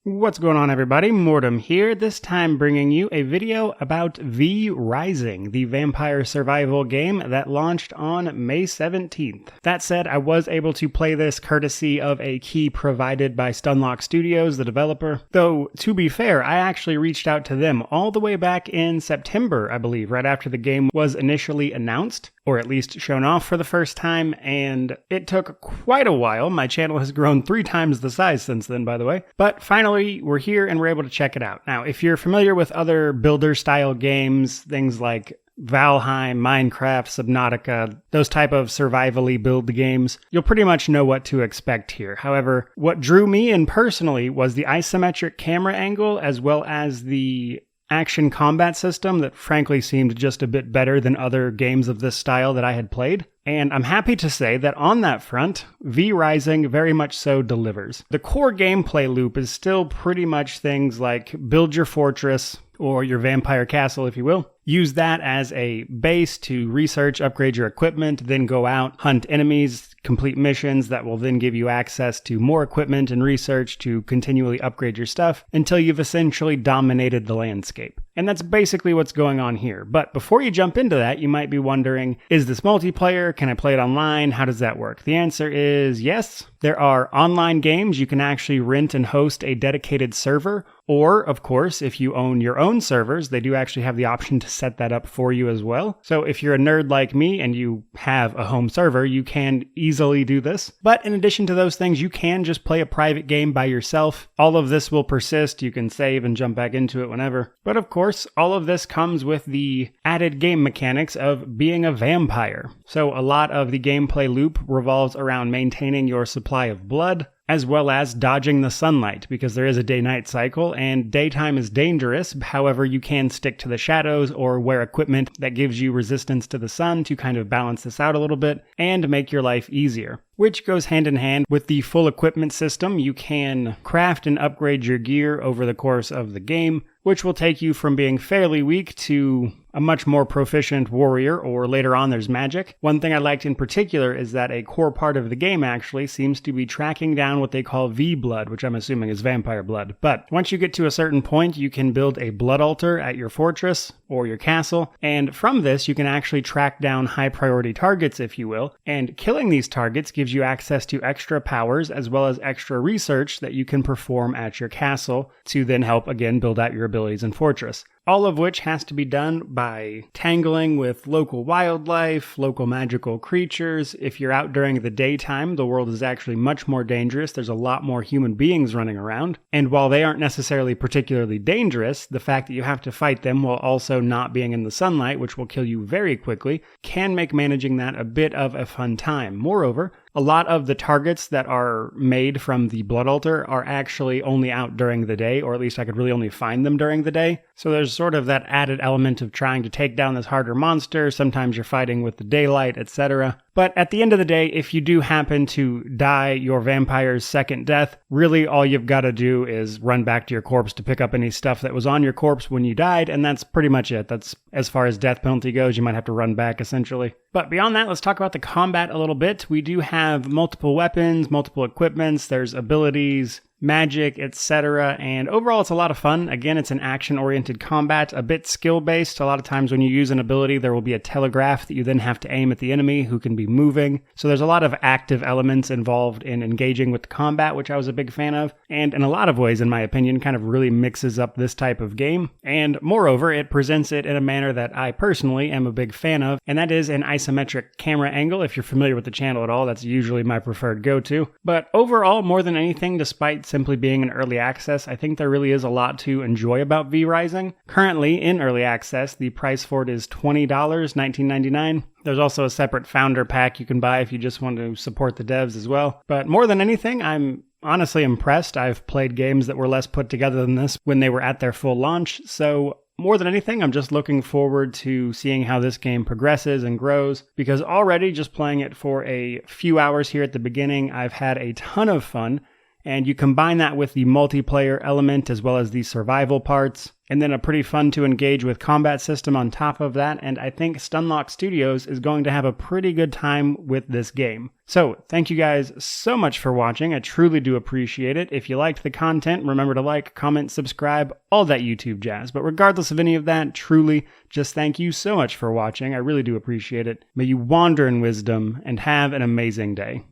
What's going on, everybody? Mortem here, this time bringing you a video about Vrising, the vampire survival game that launched on May 17th. That said, I was able to play this courtesy of a key provided by Stunlock Studios, the developer. Though, to be fair, I actually reached out to them all the way back in September, I believe, right after the game was initially announced, or at least shown off for the first time, and it took quite a while. My channel has grown 3 times the size since then, by the way. But finally, we're here and we're able to check it out. Now, if you're familiar with other builder-style games, things like Valheim, Minecraft, Subnautica, those type of survivally build games, you'll pretty much know what to expect here. However, what drew me in personally was the isometric camera angle as well as the action combat system that frankly seemed just a bit better than other games of this style that I had played. And I'm happy to say that on that front, Vrising very much so delivers. The core gameplay loop is still pretty much things like build your fortress, or your vampire castle if you will. Use that as a base to research, upgrade your equipment, then go out, hunt enemies, complete missions that will then give you access to more equipment and research to continually upgrade your stuff until you've essentially dominated the landscape. And that's basically what's going on here. But before you jump into that, you might be wondering, is this multiplayer? Can I play it online? How does that work? The answer is yes. There are online games. You can actually rent and host a dedicated server. Or, of course, if you own your own servers, they do actually have the option to set that up for you as well. So if you're a nerd like me and you have a home server, you can easily do this. But in addition to those things, you can just play a private game by yourself. All of this will persist. You can save and jump back into it whenever. But of course, all of this comes with the added game mechanics of being a vampire. So a lot of the gameplay loop revolves around maintaining your supply of blood, as well as dodging the sunlight, because there is a day-night cycle, and daytime is dangerous. However, you can stick to the shadows or wear equipment that gives you resistance to the sun to kind of balance this out a little bit and make your life easier. Which goes hand in hand with the full equipment system. You can craft and upgrade your gear over the course of the game, which will take you from being fairly weak to a much more proficient warrior, or later on there's magic. One thing I liked in particular is that a core part of the game actually seems to be tracking down what they call V-blood, which I'm assuming is vampire blood. But once you get to a certain point, you can build a blood altar at your fortress or your castle, and from this you can actually track down high priority targets, if you will, and killing these targets gives you access to extra powers as well as extra research that you can perform at your castle to then help again build out your abilities in fortress. All of which has to be done by tangling with local wildlife, local magical creatures. If you're out during the daytime, the world is actually much more dangerous. There's a lot more human beings running around. And while they aren't necessarily particularly dangerous, the fact that you have to fight them while also not being in the sunlight, which will kill you very quickly, can make managing that a bit of a fun time. Moreover, a lot of the targets that are made from the blood altar are actually only out during the day, or at least I could really only find them during the day. So there's sort of that added element of trying to take down this harder monster. Sometimes you're fighting with the daylight, etc. But at the end of the day, if you do happen to die your vampire's second death, really all you've got to do is run back to your corpse to pick up any stuff that was on your corpse when you died, and that's pretty much it. That's as far as death penalty goes. You might have to run back, essentially. But beyond that, let's talk about the combat a little bit. We do have multiple weapons, multiple equipments, there's abilities, magic, etc. And overall, it's a lot of fun. Again, it's an action-oriented combat, a bit skill-based. A lot of times when you use an ability, there will be a telegraph that you then have to aim at the enemy who can be moving. So there's a lot of active elements involved in engaging with the combat, which I was a big fan of. And in a lot of ways, in my opinion, kind of really mixes up this type of game. And moreover, it presents it in a manner that I personally am a big fan of, and that is an isometric camera angle. If you're familiar with the channel at all, that's usually my preferred go-to. But overall, more than anything, despite simply being in early access, I think there really is a lot to enjoy about Vrising. Currently, in early access, the price for it is $20, $19.99. There's also a separate founder pack you can buy if you just want to support the devs as well. But more than anything, I'm honestly impressed. I've played games that were less put together than this when they were at their full launch, so more than anything, I'm just looking forward to seeing how this game progresses and grows, because already just playing it for a few hours here at the beginning, I've had a ton of fun. and you combine that with the multiplayer element as well as the survival parts, and then a pretty fun to engage with combat system on top of that, and I think Stunlock Studios is going to have a pretty good time with this game. So, thank you guys so much for watching. I truly do appreciate it. If you liked the content, remember to like, comment, subscribe, all that YouTube jazz. But regardless of any of that, truly, just thank you so much for watching. I really do appreciate it. May you wander in wisdom and have an amazing day.